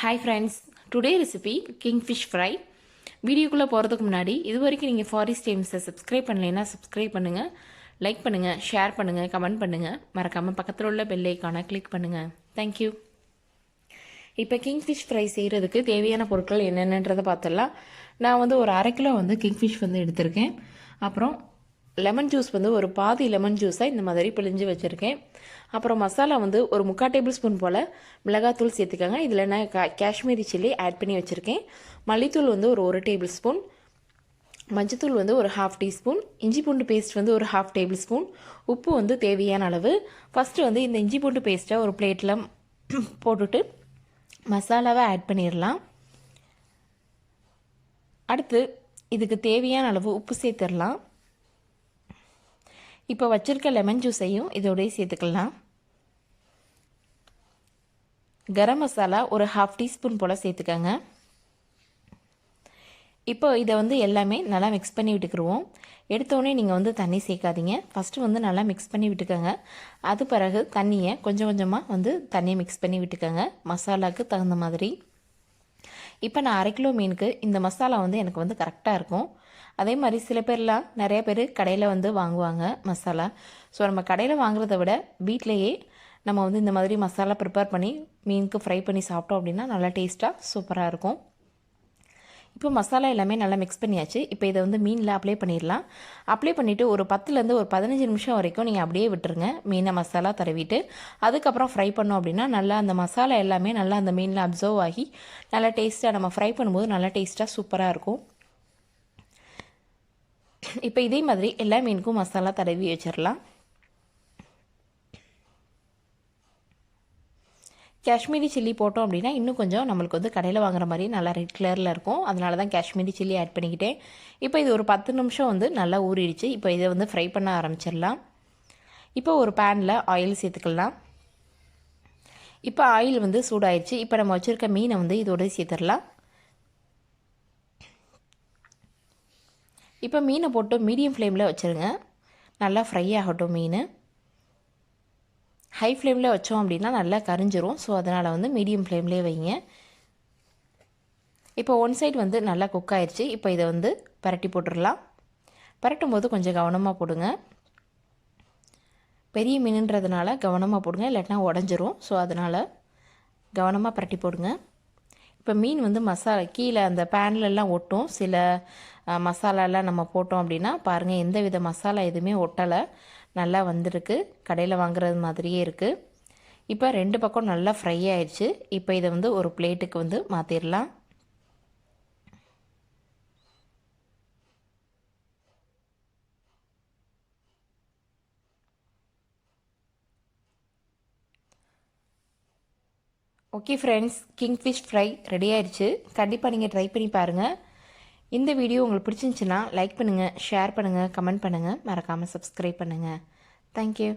Hi friends, today recipe kingfish fry. வீடியோக்குள்ளே போகிறதுக்கு முன்னாடி இது வரைக்கும் நீங்கள் ஃபாரிஸ்ட் டைம்ஸை சப்ஸ்கிரைப் பண்ணலைன்னா சப்ஸ்கிரைப் பண்ணுங்கள், லைக் பண்ணுங்கள், ஷேர் பண்ணுங்கள், கமெண்ட் பண்ணுங்கள், மறக்காமல் பக்கத்தில் உள்ள பெல் ஐக்கானை கிளிக் பண்ணுங்கள். தேங்க்யூ. இப்போ கிங்ஃபிஷ் ஃப்ரை செய்கிறதுக்கு தேவையான பொருட்கள் என்னென்னன்றதை பார்த்துடலாம். நான் ஒரு 1/2 கிலோ கிங்ஃபிஷ் எடுத்திருக்கேன். அப்புறம் லெமன் ஜூஸ் ஒரு பாதி லெமன் ஜூஸை இந்த மாதிரி பிழிஞ்சு வச்சுருக்கேன். அப்புறம் மசாலா ஒரு 3/4 டேபிள் ஸ்பூன் போல் மிளகாத்தூள் சேர்த்துக்கோங்க. இதில் நான் காஷ்மீரி சில்லி ஆட் பண்ணி வச்சுருக்கேன். மல்லித்தூள் ஒரு 1 டேபிள் ஸ்பூன், மஞ்சத்தூள் ஒரு 1/2 டீஸ்பூன், இஞ்சி பூண்டு பேஸ்ட் ஒரு 1/2 டேபிள் ஸ்பூன், உப்பு தேவையான அளவு. ஃபஸ்ட்டு இந்த இஞ்சி பூண்டு பேஸ்ட்டை ஒரு பிளேட்டில் போட்டுட்டு மசாலாவை ஆட் பண்ணிடலாம். அடுத்து இதுக்கு தேவையான அளவு உப்பு சேர்த்துடலாம். இப்போ வச்சுருக்க லெமன் ஜூஸையும் இதோடய சேர்த்துக்கலாம். கரம் மசாலா ஒரு 1/2 டீஸ்பூன் போல் சேர்த்துக்கோங்க. இப்போ இதை எல்லாமே நல்லா மிக்ஸ் பண்ணி விட்டுக்குருவோம். எடுத்தோடனே நீங்கள் தண்ணி சேர்க்காதீங்க. ஃபஸ்ட்டு நல்லா மிக்ஸ் பண்ணி விட்டுக்கோங்க. அது பிறகு தண்ணியை கொஞ்சம் கொஞ்சமாக தண்ணியை மிக்ஸ் பண்ணி விட்டுக்கோங்க, மசாலாவுக்கு தகுந்த மாதிரி. இப்போ நான் 1/2 கிலோ மீனுக்கு இந்த மசாலா எனக்கு கரெக்டாக இருக்கும். அதே மாதிரி சில பேர்லாம் நிறைய பேர் கடையில் வாங்குவாங்க மசாலா. ஸோ நம்ம கடையில் வாங்குறத விட வீட்டிலையே நம்ம இந்த மாதிரி மசாலா ப்ரிப்பேர் பண்ணி மீனுக்கு ஃப்ரை பண்ணி சாப்பிட்டோம் அப்படின்னா நல்லா டேஸ்ட்டாக சூப்பராக இருக்கும். இப்போ மசாலா எல்லாமே நல்லா மிக்ஸ் பண்ணியாச்சு. இப்போ இதை மீனில் அப்ளை பண்ணிடலாம். அப்ளை பண்ணிவிட்டு ஒரு 10லேருந்து ஒரு 15 நிமிஷம் வரைக்கும் நீங்கள் அப்படியே விட்டுருங்க, மீனை மசாலா தடவிட்டு. அதுக்கப்புறம் ஃப்ரை பண்ணோம் அப்படின்னா நல்லா அந்த மசாலா எல்லாமே நல்லா அந்த மீனில் அப்சர்வ் ஆகி நல்லா டேஸ்ட்டாக நம்ம ஃப்ரை பண்ணும்போது நல்லா டேஸ்ட்டாக சூப்பராக இருக்கும். இப்போ இதே மாதிரி எல்லா மீனுக்கும் மசாலா தடவி வச்சிடலாம். காஷ்மீரி சில்லி போட்டோம் அப்படின்னா இன்னும் கொஞ்சம் நம்மளுக்கு கடையில் வாங்குற மாதிரி நல்லா ரெட் கலரில் இருக்கும். அதனால தான் காஷ்மீரி சில்லி ஆட் பண்ணிக்கிட்டேன். இப்போ இது ஒரு 10 நிமிஷம் நல்லா ஊறிடுச்சு. இப்போ இதை ஃப்ரை பண்ண ஆரம்பிச்சிடலாம். இப்போ ஒரு பேனில் ஆயில் சேர்த்துக்கலாம். இப்போ ஆயில் சூடாயிடுச்சு. இப்போ நம்ம வச்சுருக்க மீனை இதோட சேர்த்துடலாம். இப்போ மீனை போட்டு மீடியம் ஃப்ளேமில் வச்சுருங்க. நல்லா ஃப்ரை ஆகட்டும் மீன். ஹை ஃப்ளேமில் வச்சோம் அப்படின்னா நல்லா கரிஞ்சிரும். ஸோ அதனால் மீடியம் ஃப்ளேம்லேயே வைங்க. இப்போ ஒன் சைடு நல்லா குக் ஆயிடுச்சு. இப்போ இதை பரட்டி போட்டுடலாம். பரட்டும் போது கொஞ்சம் கவனமாக போடுங்க. பெரிய மீனுன்றதுனால கவனமாக போடுங்க, இல்லாட்டினா உடஞ்சிரும். ஸோ அதனால் கவனமாக பரட்டி போடுங்க. இப்போ மீன் மசாலா கீழே அந்த பேன்லலாம் ஒட்டும். சில மசாலாலாம் நம்ம போட்டோம் அப்படின்னா பாருங்கள், எந்த வித மசாலா எதுவுமே ஒட்டலை, நல்லா வந்திருக்கு. கடையில் வாங்குறது மாதிரியே இருக்குது. இப்போ 2 பக்கம் நல்லா ஃப்ரை ஆயிடுச்சு. இப்போ இதை ஒரு பிளேட்டுக்கு மாற்றிடலாம். Okay friends, kingfish fry ready ஆயிடுச்சு. கண்டிப்பாக நீங்கள் ட்ரை பண்ணி பாருங்கள். இந்த வீடியோ உங்களுக்கு பிடிச்சிருந்துச்சின்னா லைக் பண்ணுங்கள், ஷேர் பண்ணுங்கள், கமெண்ட் பண்ணுங்கள், மறக்காமல் சப்ஸ்கிரைப் பண்ணுங்கள். தேங்க்யூ.